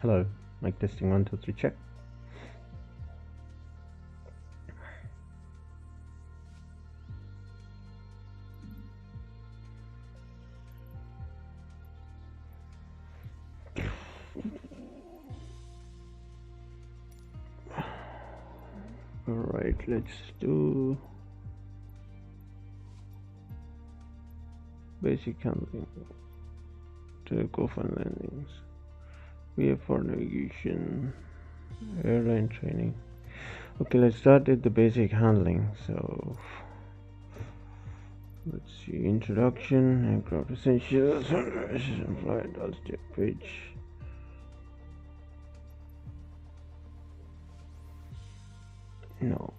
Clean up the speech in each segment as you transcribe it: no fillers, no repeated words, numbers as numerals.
Hello, mic testing 1 2 3 check. Alright, let's do basic handling, takeoff and landings, VFR navigation, airline training. Okay, let's start with the basic handling. So let's see, introduction, aircraft essentials, flight, altitude page. No,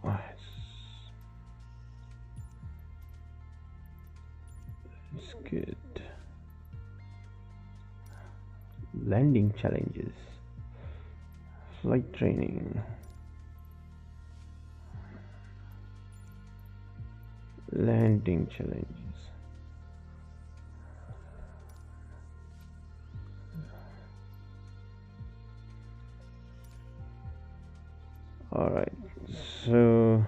it's good. Landing challenges, flight training, landing challenges. Alright, so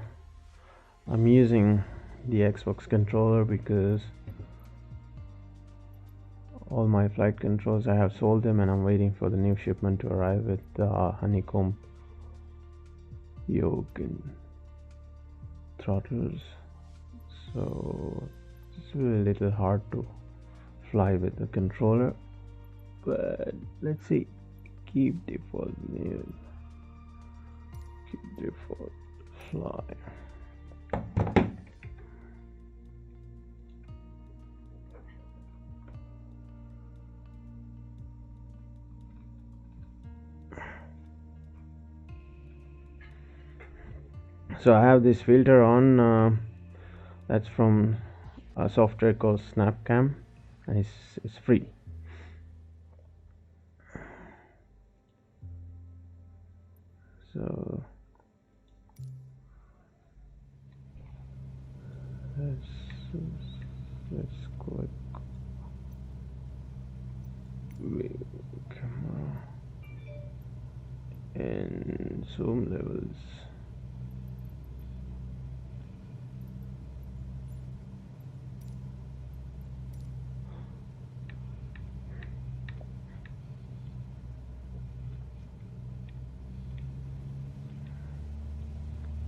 I'm using the Xbox controller because all my flight controls I have sold them, and I'm waiting for the new shipment to arrive with the honeycomb yoke and throttles. So it's a little hard to fly with the controller, but let's see. Keep default mute, keep default fly. So I have this filter on, that's from a software called SnapCam, and it's free. So let's click camera and zoom levels.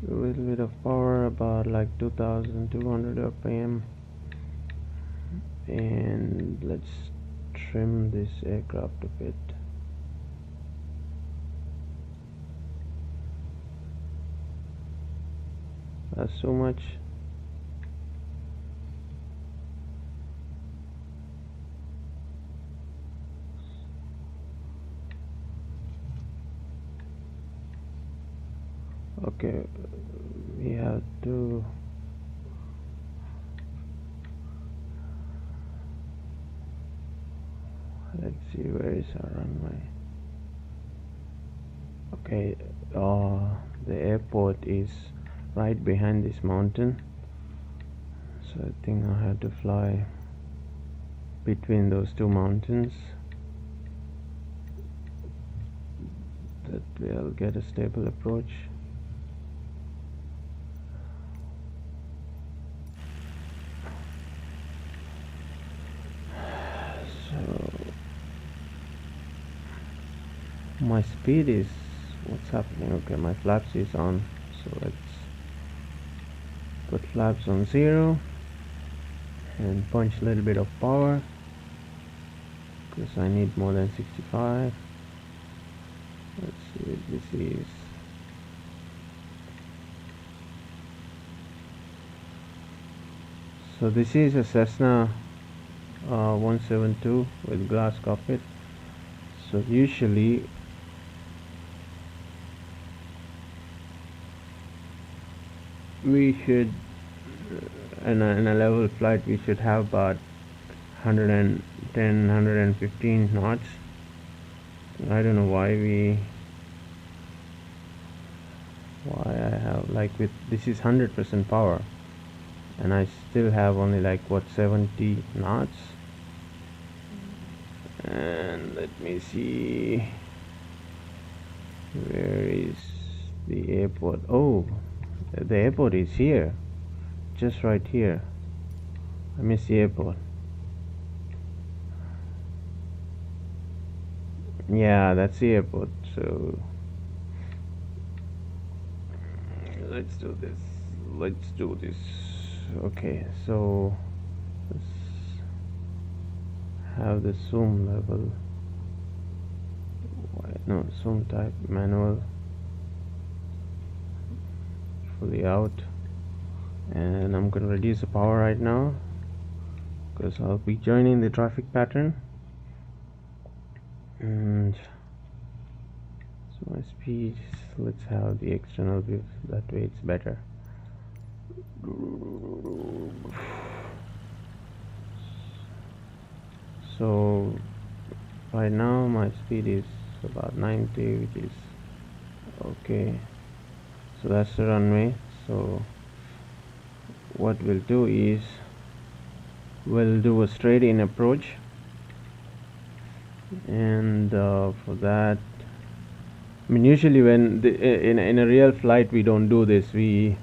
A little bit of power, about like 2200 rpm, and let's trim this aircraft a bit. That's so much. Okay, we have to let's see, where is our runway? Okay, the airport is right behind this mountain, so I think I have to fly between those two mountains. That way I'll get a stable approach. So my speed is, what's happening? Okay, my flaps is on, so let's put flaps on 0 and punch a little bit of power because I need more than 65. Let's see what this is. So this is a Cessna 172 with glass cockpit. So usually we should, in a level flight, we should have about 110 115 knots. I don't know why I have, like, with this is 100% power and I still have only like what, 70 knots. And let me see, Where is the airport? Oh, the airport is here, just right here. I miss the airport. Yeah, that's the airport. So let's do this. Let's do this. Okay, so let's have the zoom level. No, zoom type manual, fully out, and I'm gonna reduce the power right now because I'll be joining the traffic pattern. And so my speed, let's have the external view, that way it's better. So right now my speed is about 90, which is okay. So that's the runway. So what we'll do is we'll do a straight in approach, and for that, I mean, usually when in a real flight we don't do this. We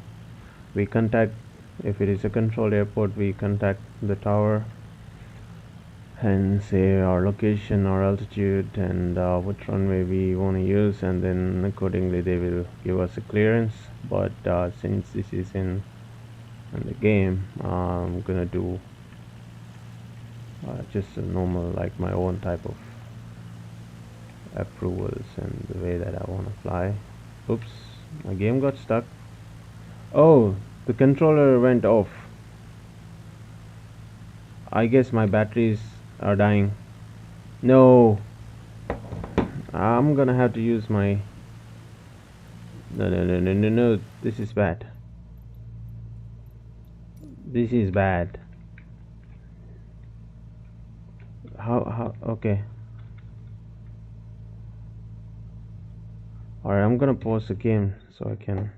contact, if it is a controlled airport, we contact the tower and say our location, our altitude, and which runway we want to use, and then accordingly they will give us a clearance. But since this is in the game, I'm gonna do just a normal, like my own type of approvals and the way that I want to fly. Oops, my game got stuck. Oh, the controller went off. I guess my batteries are dying. No, I'm gonna have to use my... No, this is bad. This is bad. How, okay. Alright, I'm gonna pause the game so I can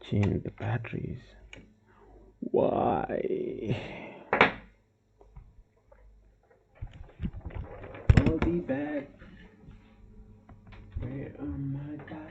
change the batteries. Why? I'll be back. Where are my batteries?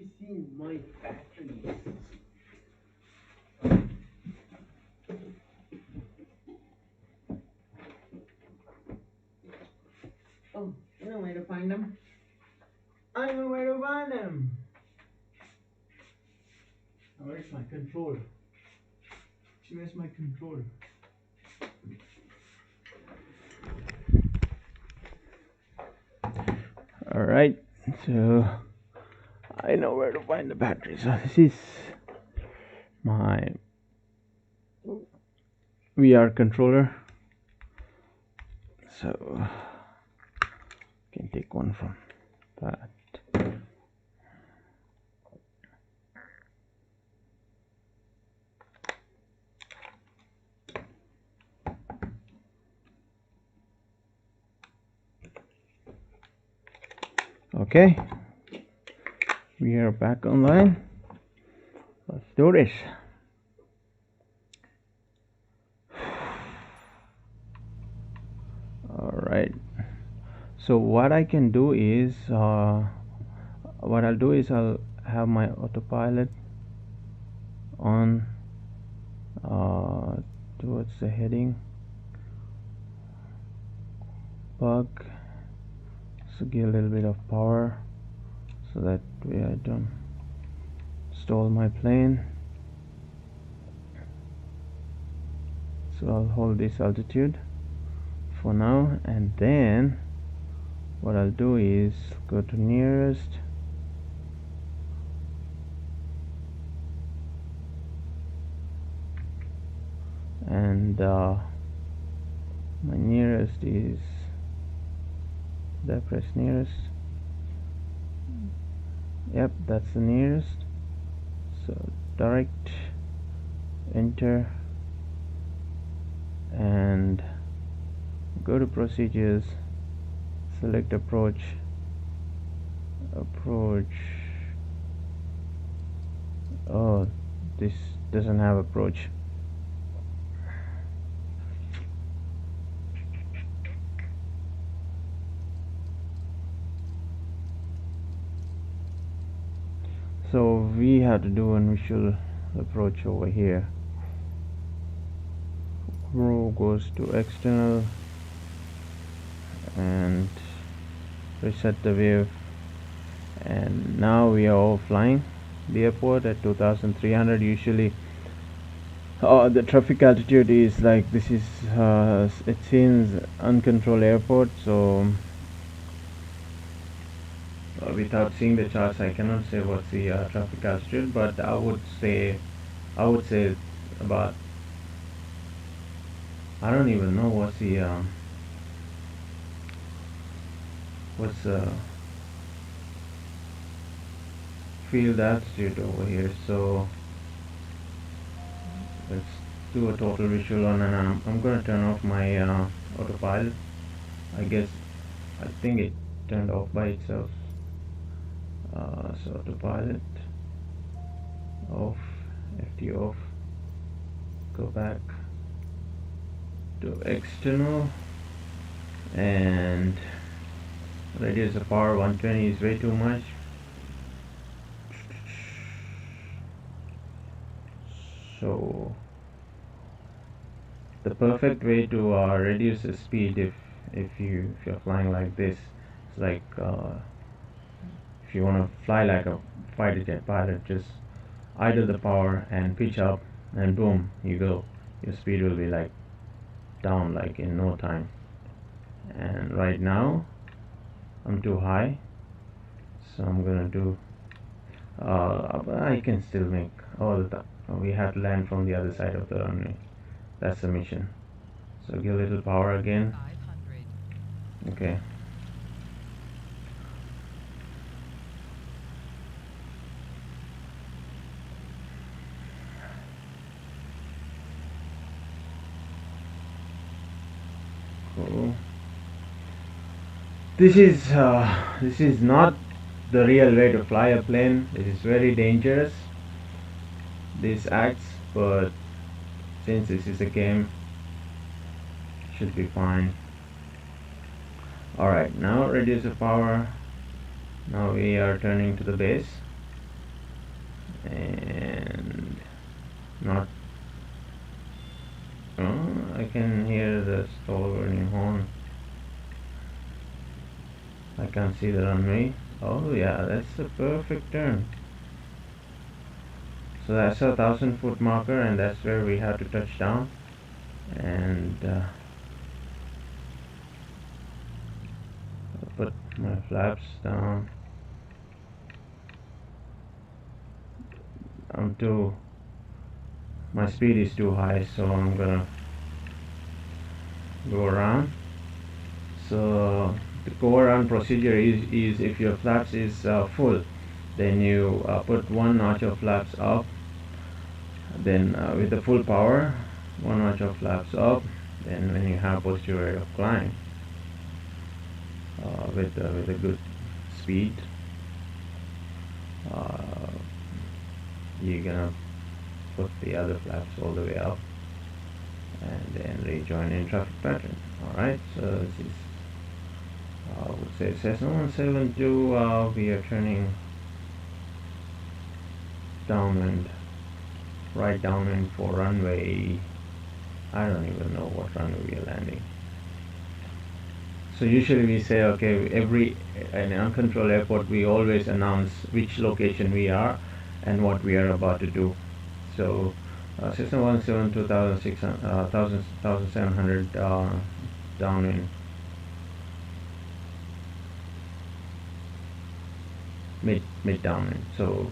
you seen my batteries? Oh, you know where to find them? I know where to find them. Where's my controller? Where's my controller? Alright, so I know where to find the battery. So this is my VR controller. So can take one from that. Okay, we are back online. Let's do this. Alright, so what I can do is what I'll do is I'll have my autopilot on towards the heading bug, so give a little bit of power so that way I don't stall my plane. So I'll hold this altitude for now, and then what I'll do is go to nearest, and my nearest is, did I press nearest? Yep, that's the nearest. So direct, enter, and go to procedures, select approach. Oh, this doesn't have approach. So we have to do a visual approach over here. Row goes to external and reset the wave, and now we are all flying the airport at 2300. Usually the traffic altitude is like this is it seems uncontrolled airport, so without seeing the charts I cannot say what's the traffic altitude, but I would say about, I don't even know what's the field altitude over here. So let's do a total visual on, and I'm going to turn off my autopilot. I think it turned off by itself. So autopilot off, FT off, go back to external, and reduce the power. 120 is way too much. So the perfect way to reduce the speed if you're flying like this, it's like if you want to fly like a fighter jet pilot, just idle the power and pitch up, and boom, you go. Your speed will be like down like in no time. And right now I'm too high, so I'm gonna do I can still make all the time. We have to land from the other side of the runway. That's the mission. So give a little power again. Okay. Cool. This is not the real way to fly a plane. It is very dangerous, these acts, but since this is a game, should be fine. Alright, now reduce the power. Now we are turning to the base. not. I can hear the stall warning horn. I can't see the runway. Oh yeah, that's the perfect turn. So that's a 1,000-foot marker, and that's where we have to touch down. And I'll put my flaps down. My speed is too high, so I'm gonna go around. So the go around procedure is if your flaps is full, then you put one notch of flaps up, then with the full power, one notch of flaps up, then when you have posterior rate of climb with a good speed, you're gonna put the other flaps all the way up and then rejoin in traffic pattern. Alright, so this is I would say Cessna 172. We are turning downwind, right downwind for runway. I don't even know what runway we are landing. So usually we say, okay, in an uncontrolled airport we always announce which location we are and what we are about to do. So Cessna 172 1700 downwind, mid downwind. So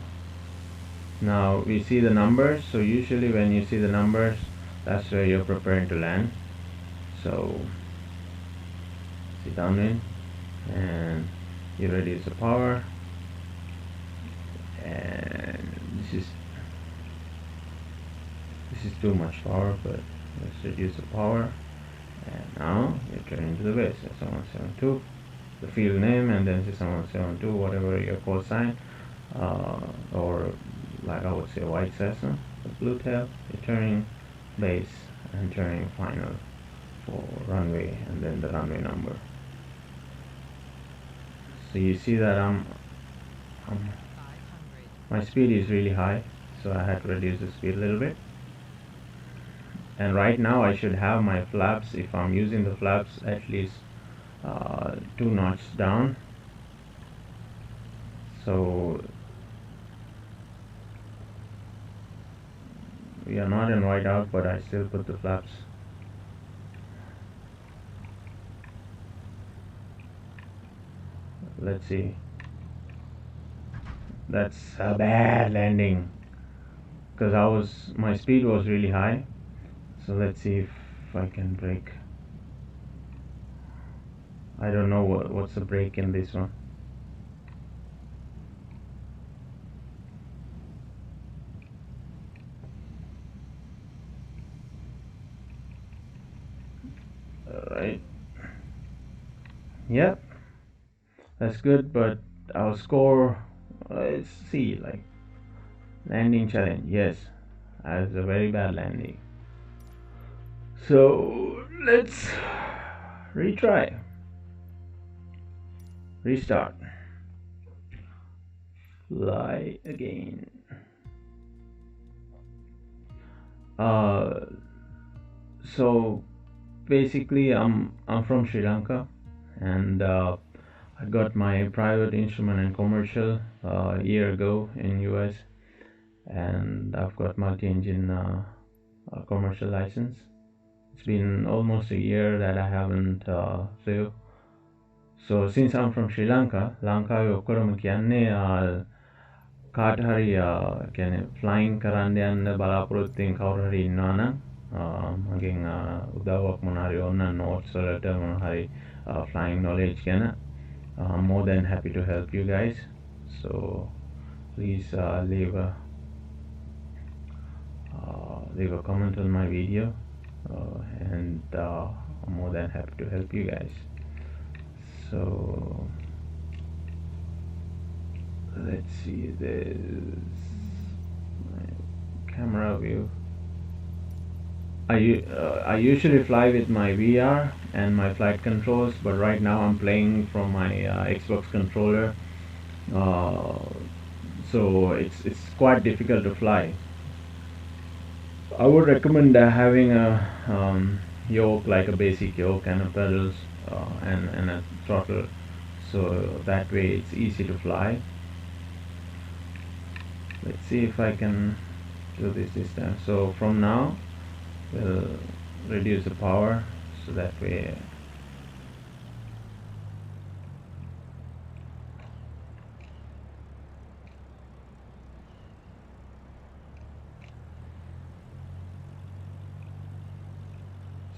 now we see the numbers. So usually when you see the numbers, that's where you're preparing to land. So see downwind, and you reduce the power, and this is too much power, but let's reduce the power. And now you're turning to the base. That's 172, the field name, and then it's 172, whatever your call sign, or like I would say white Cessna, the blue tail. You're turning base and turning final for runway, and then the runway number. So you see that my speed is really high, so I had to reduce the speed a little bit. And right now I should have my flaps, if I'm using the flaps, at least 2 notches down. So we are not in whiteout, but I still put the flaps. Let's see. That's a bad landing because my speed was really high. So let's see if I can brake. I don't know what's the brake in this one. Alright. Yep. That's good, but our score, let's see, like landing challenge. Yes, that's a very bad landing. So let's retry. Restart. Fly again. So basically I'm from Sri Lanka, and I got my private instrument and commercial a year ago in US, and I've got multi-engine commercial license. It's been almost a year that I haven't flew. So since I'm from Sri Lanka, ලංකාවේ ඔක්කොම කියන්නේ කාට හරි කියන්නේ flying කරන්න යන්න බලාපොරොත්තු වෙන කවුරු හරි ඉන්නවා නම් මගෙන් උදව්වක් මොනවාරි ඕන notes වලට මොනවාරි flying knowledge ගැන I'm more than happy to help you guys. So please leave a comment on my video, and I'm more than happy to help you guys. So let's see, there's my camera view. I usually fly with my VR and my flight controls, but right now I'm playing from my Xbox controller, so it's quite difficult to fly. I would recommend having a yoke, like a basic yoke and a pedals, and a throttle, so that way it's easy to fly. Let's see if I can do this time. So from now we'll reduce the power, so that way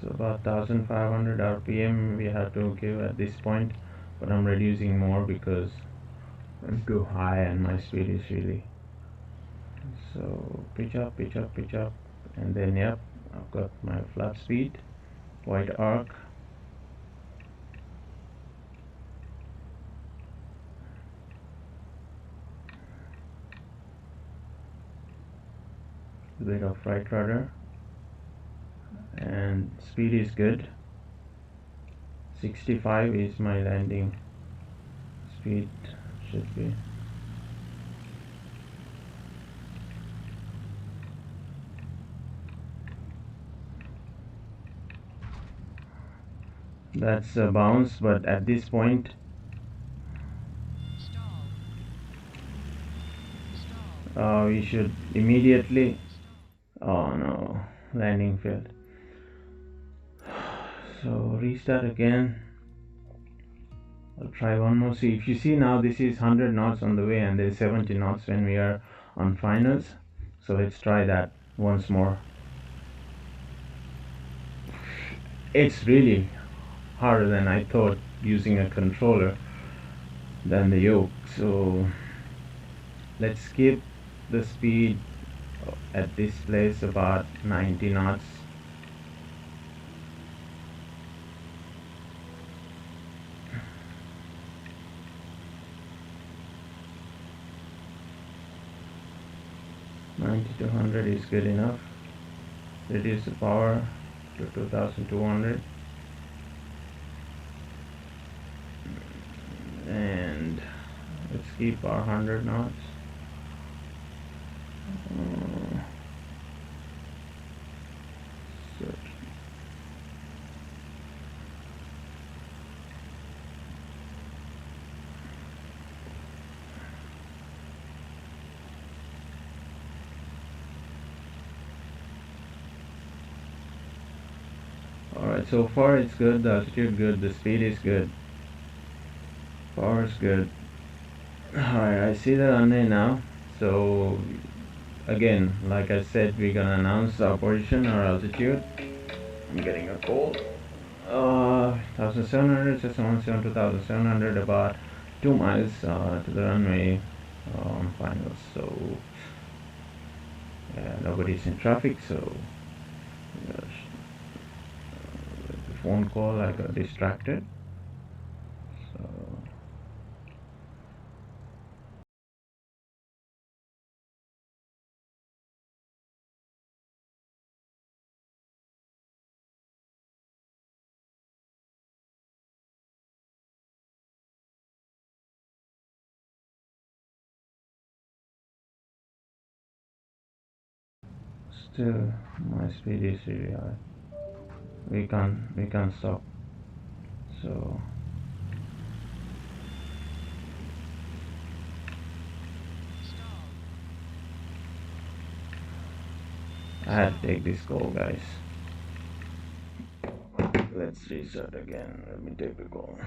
so about 1500 rpm we have to give at this point, but I'm reducing more because I'm too high and my speed is really. So pitch up, pitch up, pitch up, and then yep, I've got my flat speed, white arc. A bit of right rudder, and speed is good. 65 is my landing speed, should be. That's a bounce, but at this point we should immediately. Oh no, landing failed. So restart again. I'll try one more. See, if you see now, this is 100 knots on the way, and there's 70 knots when we are on finals. So let's try that once more. It's really harder than I thought using a controller than the yoke. So let's keep the speed at this place about 90 knots. To 100 is good enough. Reduce the power to 2200, and let's keep our 100 knots. Alright, so far it's good, the altitude good, the speed is good, power is good. Alright, I see the runway now. So again, like I said, we're gonna announce our position, our altitude. I'm getting a cold. 1700, 617 to 1700, about 2 miles to the runway on finals. So nobody's in traffic, so the phone call, I got distracted. So still my speed is really high. We can't stop. So I had to take this call, guys. Let's restart again. Let me take the call.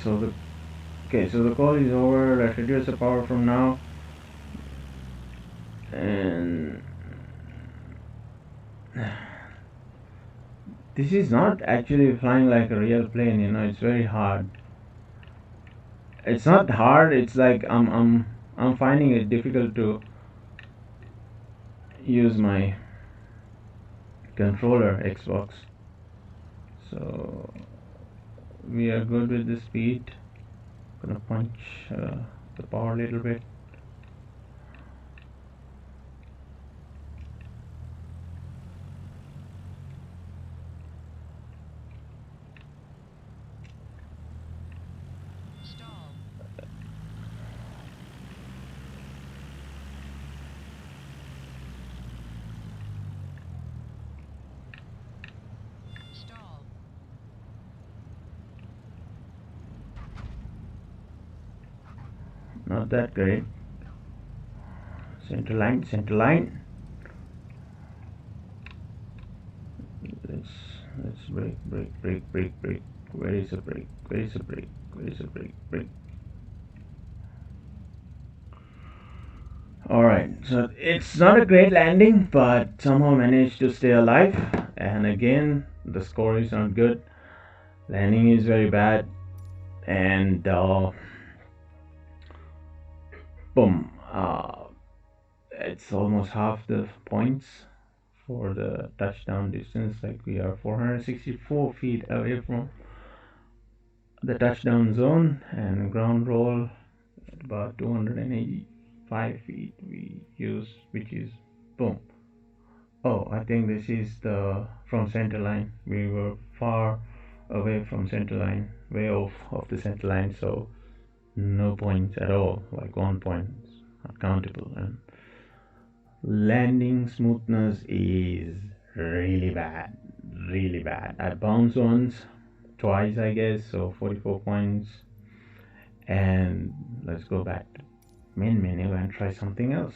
So the call is over. Let's reduce the power from now, and this is not actually flying like a real plane. It's very hard. It's not hard. It's like I'm finding it difficult to use my controller Xbox. So we are good with the speed. Gonna punch the power a little bit. Not that great. Center line, center line. Let's brake. Where is the brake? Where is the brake? Where is the brake? Brake. Alright, so it's not a great landing, but somehow managed to stay alive. And again, the score is not good. Landing is very bad. And boom. It's almost half the points for the touchdown distance. Like we are 464 feet away from the touchdown zone, and ground roll at about 285 feet we use, which is boom. Oh, I think this is the from center line. We were far away from center line, way off of the center line, so no points at all. Like 1 point not countable. And landing smoothness is really bad, really bad. I bounced once, twice I guess, so 44 points. And let's go back to main menu and try something else.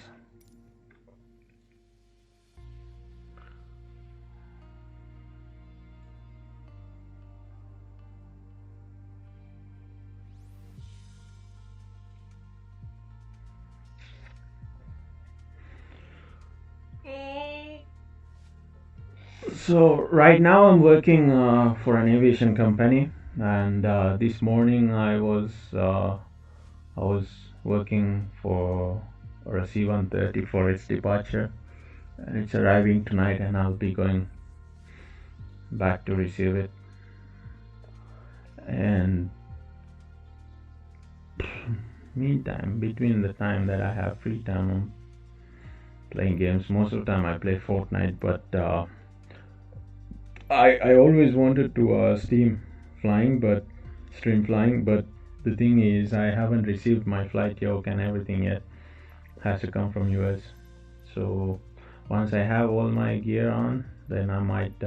So right now I'm working for an aviation company, and this morning I was working for a C-130 for its departure, and it's arriving tonight, and I'll be going back to receive it. And meantime, between the time that I have free time, I'm playing games. Most of the time I play Fortnite, but I always wanted to stream flying, but the thing is I haven't received my flight yoke and everything yet. Has to come from US. So once I have all my gear on, then I might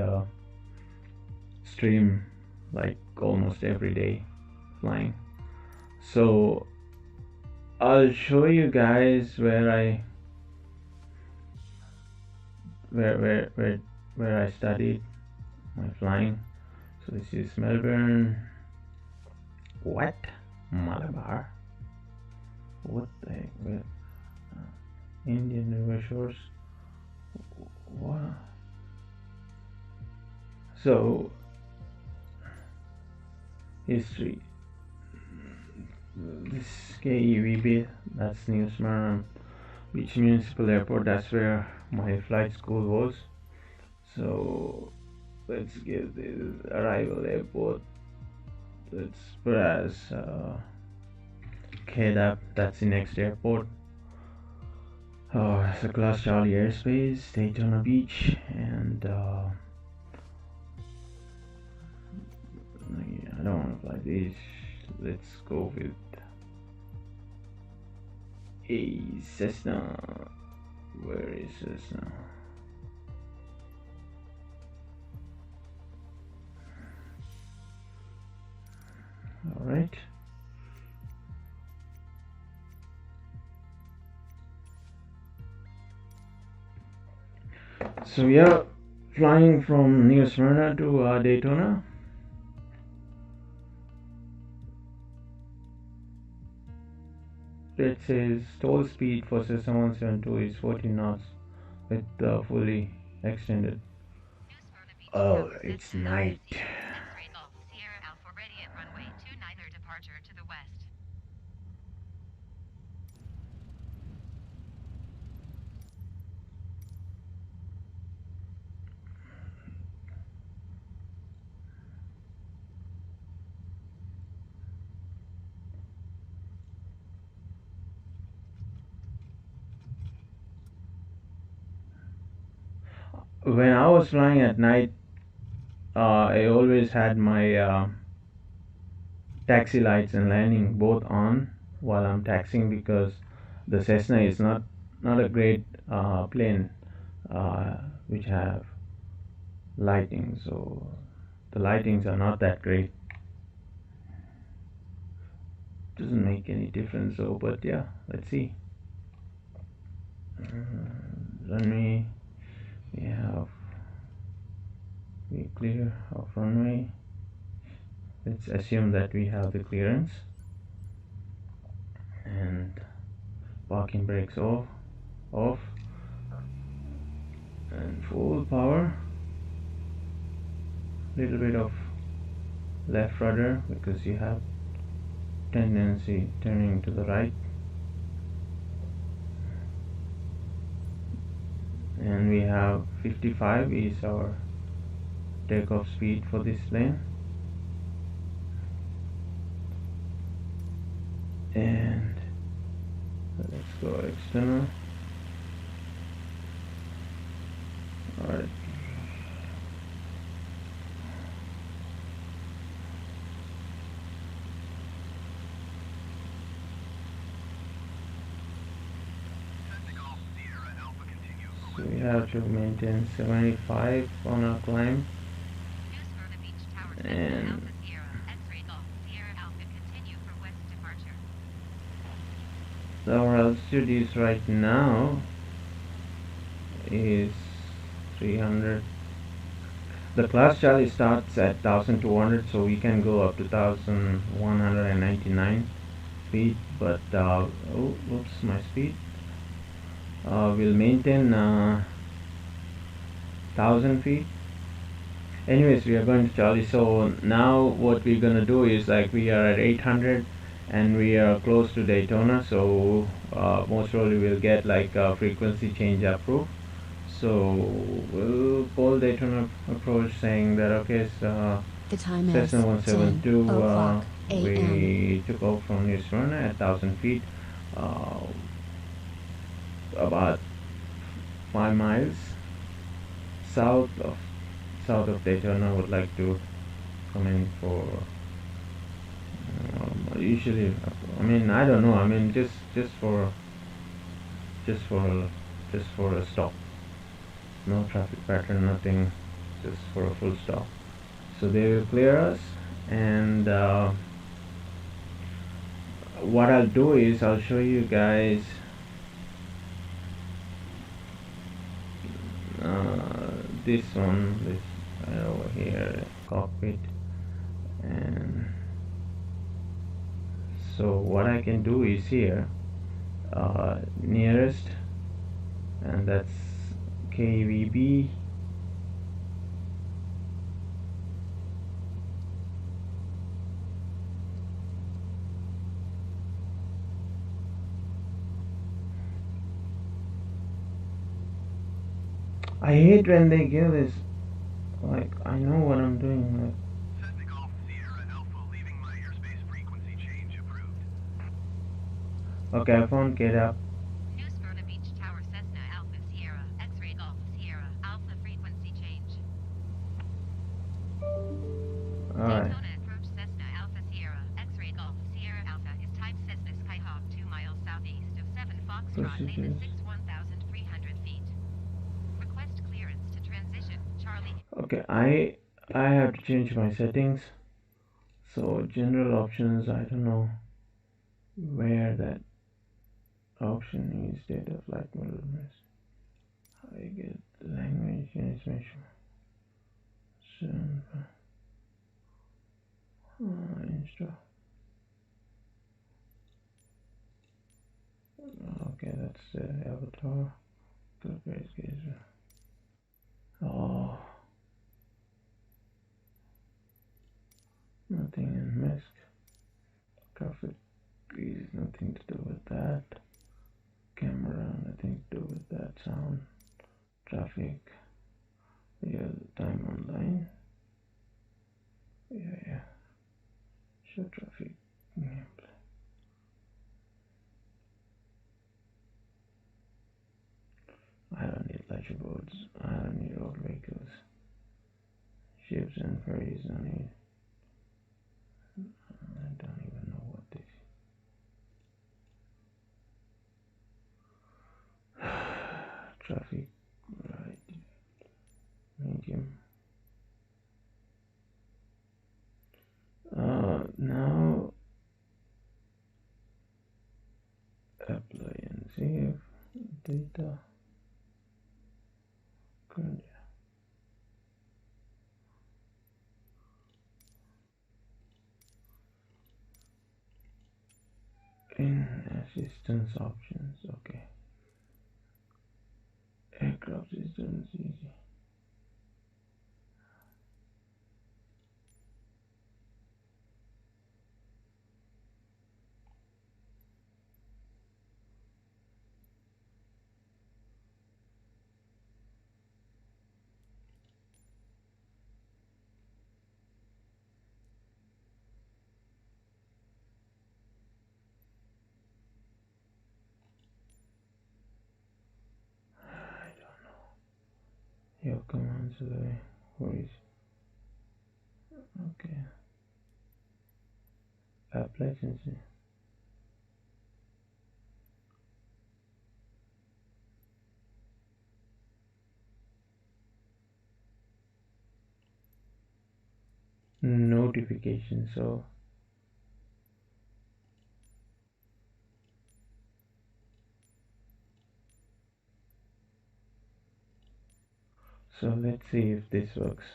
stream like almost every day flying. So I'll show you guys where I studied my flying. So this is Melbourne. What? Malabar? What the heck? Where? Indian River Shores. What? So history. This KEVB, that's New Smyrna Beach Municipal Airport. That's where my flight school was. So let's give the arrival airport. Let's put as KDAP. That's the next airport. It's a Class Charlie airspace, Daytona Beach, and I don't want to fly these. Let's go with a Cessna. Where is Cessna? All right. So we are flying from New Smyrna to Daytona. it says stall speed for Cessna 172 is 14 knots with fully extended. Oh, it's night. When I was flying at night, I always had my taxi lights and landing both on while I'm taxiing, because the Cessna is not a great plane uh, which have lighting, so the lightings are not that great. Doesn't make any difference though, but yeah, let's see. Runway, we clear off runway. Let's assume that we have the clearance, and parking brakes off, and full power. Little bit of left rudder because you have tendency turning to the right, and we have 55 is our takeoff speed for this plane. And let's go external. Alright. So we have to maintain 75 on our climb, and our altitude is right now is 300. The class Charlie starts at 1200, so we can go up to 1199 feet, but oh, whoops, my speed. We'll maintain 1000 feet. Anyways, we are going to Charlie. So now what we're gonna do is, like, we are at 800 and we are close to Daytona, so most probably we'll get like a frequency change approved. So we'll call Daytona approach saying that, okay, so the time is Cessna 172, 10:00 we took off from New Smyrna at 1000 feet, about 5 miles south of Daytona. Would like to come in for usually, I mean, I don't know, I mean, just for just for just for a stop, no traffic pattern, nothing, just for a full stop. So they will clear us, and what I'll do is I'll show you guys this one, this right over here, cockpit. And so what I can do is here, nearest, and that's KVB. I hate when they give this, like, I know what I'm doing, like, Takeoff Sierra Alpha, leaving my airspace frequency change approved. okay, I found Get Up. New Smyrna Beach Tower, Cessna Alpha Sierra, X-ray Golf Sierra, Alpha frequency change. Alright, Daytona approach, Cessna Alpha Sierra, X-ray Golf Sierra Alpha is type Cessna Skyhawk 2 miles southeast of 7 Foxtrot, Lima 6 1,300 feet. Request clearance to transition, Charlie. okay, I have to change my settings. So general options, I don't know where that option is. Data flight model, I get language information. Insta. that's the avatar. Oh, nothing in Msfs. Traffic is nothing to do with that. Camera, nothing to do with that. Sound, traffic, real time online. Yeah. Show traffic. I don't need leisure boats. I don't need road vehicles. Ships and ferries don't need. I don't even know what this is. Traffic, right, medium. Now apply and save data. In assistance options, okay. Aircraft systems easy. I don't know. Your commands are where is okay. App licensing. Notification, so let's see if this works.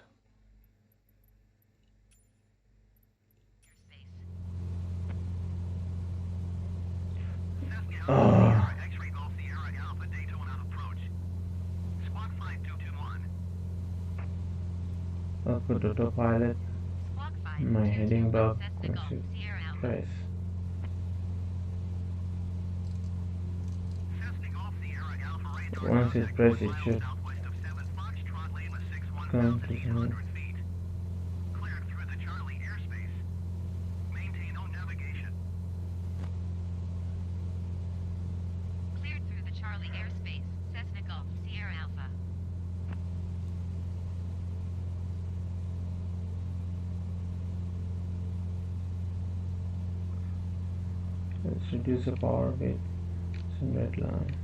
Oh, X-ray Golf Sierra Alpha Daytona approach. Squawk 5221. I'll put autopilot. Squawk 5 My heading block. Cessna I Golf should Sierra Alpha. press. Cessna Golf Sierra Alpha radar Once it's contact pressed, 1 it mile should southwest of 7 Foxtrot Lima come to me. 61,800 feet. Cleared through the Charlie airspace. Maintain on navigation. Cleared through the Charlie airspace. Cessna Golf Sierra Alpha. Let's reduce the power a bit. Some red line.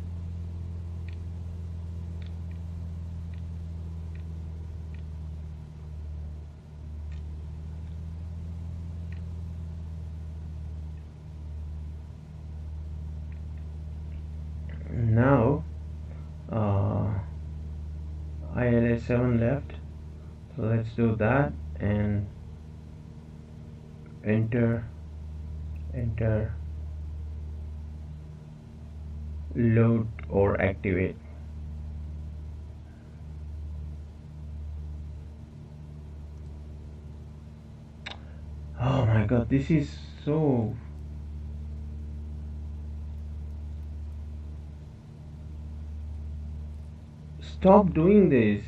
Now ILS 7 left, so let's do that and enter load or activate. Oh my god, this is so stop doing this.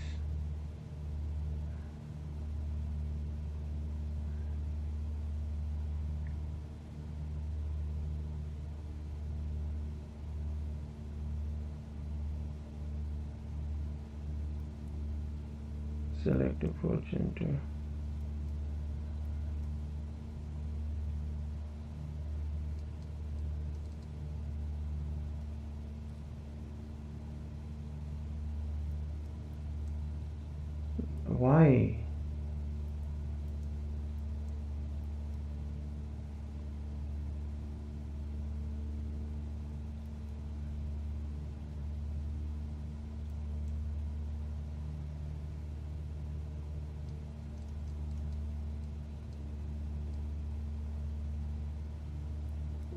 Select approach, enter. Why?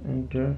Enter.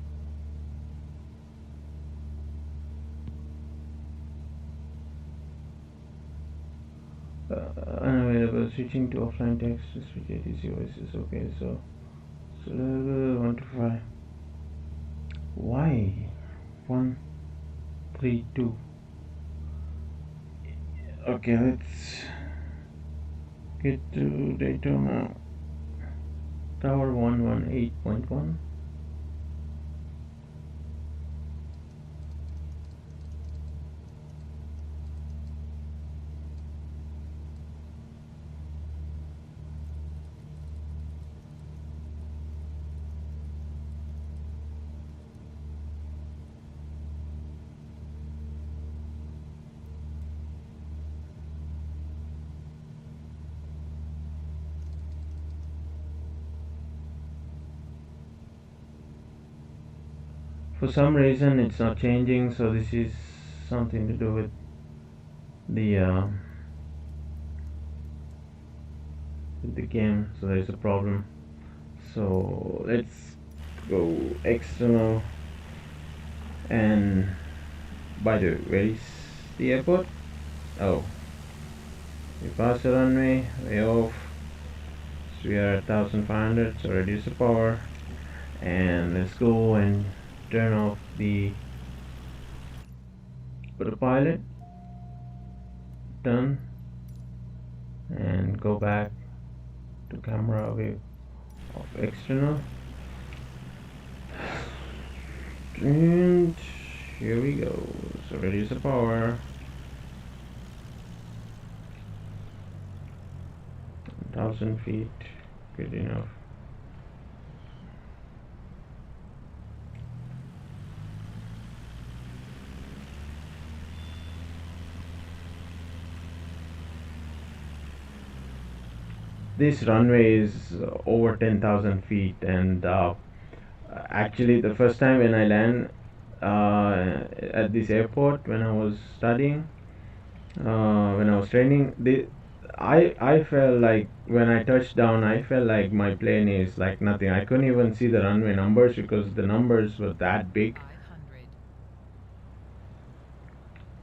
Unavailable. Switching to offline text to switch ATC voices. Okay, so level 1 to 5. Why 1 3 2? Okay, let's get to Daytona. Tower 118.1. For some reason it's not changing, so this is something to do with the game, so there's a problem. So let's go external. And by the way, where is the airport? Oh, we passed the runway, way off. So we are at 1500, so reduce the power. And let's go and turn off the autopilot. Done. And go back to camera view of external. And here we go. So reduce the power. 1000 feet. Good enough. This runway is over 10,000 feet, and actually the first time when I land at this airport, when I was studying, when I was training, I felt like when I touched down, I felt like my plane is like nothing. I couldn't even see the runway numbers because the numbers were that big.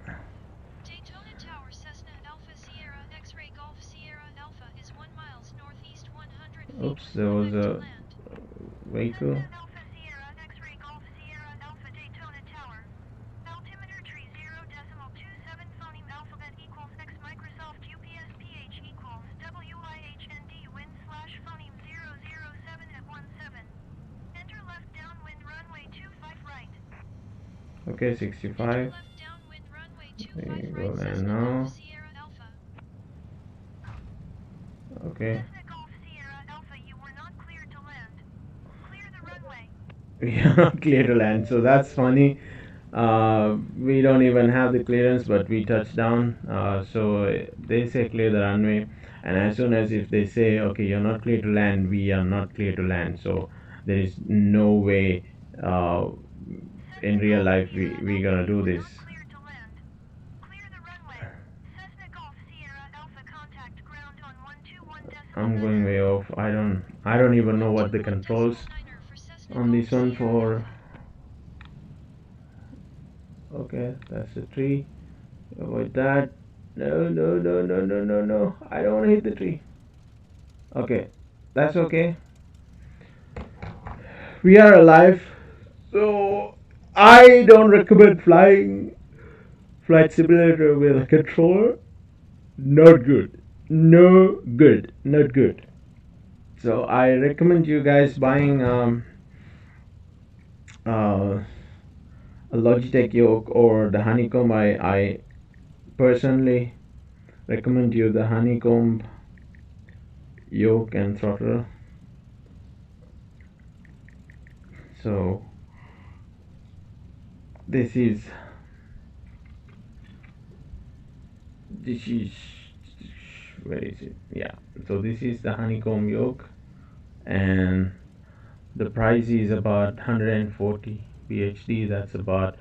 500. Daytona Tower Cessna Alpha Sierra X-Ray Golf Sierra Alpha is 1 miles northeast 100 feet. Oops, there was a vehicle. Cessna Alpha Sierra X-Ray Golf Sierra Alpha Daytona Tower. Altimeter tree 0.27 phoneme alphabet equals X Microsoft UPS PH equals WIHND wind slash phoneme 007 at 17. Enter left downwind runway 25 right. Okay, 65. Left downwind runway There you 25 go, right. and Cessna now. Golf Sierra Alpha. Okay. Cessna Golf Sierra Alpha, you were not cleared to land. Clear the runway. We are not clear to land, so that's funny. We don't even have the clearance, but we touched down. So they say clear the runway, and as soon as if they say okay, you're not clear to land, we are not clear to land. So there is no way in real life we gonna do this. Clear to land. Clear the runway. Cessna Golf Sierra Alpha contact ground on 121 I'm going way off. I don't even know what the controls on this one for. Okay, that's a tree. Avoid that. No, no, no, no, no, no, no. I don't want to hit the tree. Okay, that's okay. We are alive. So, I don't recommend flying Flight Simulator with a controller. Not good. No good. Not good. So, I recommend you guys buying a Logitech yoke or the honeycomb. I personally recommend you the honeycomb yoke and throttle. So this is where is it? Yeah, so this is the honeycomb yoke, and the price is about 140 BHD. That's about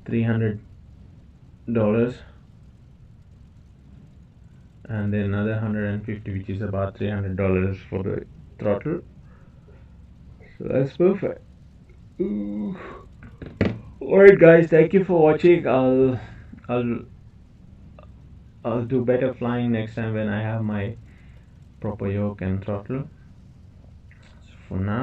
$300, and then another 150, which is about $300 for the throttle. So that's perfect. Ooh. Alright guys, thank you for watching. I'll I'll do better flying next time when I have my proper yoke and throttle. So for now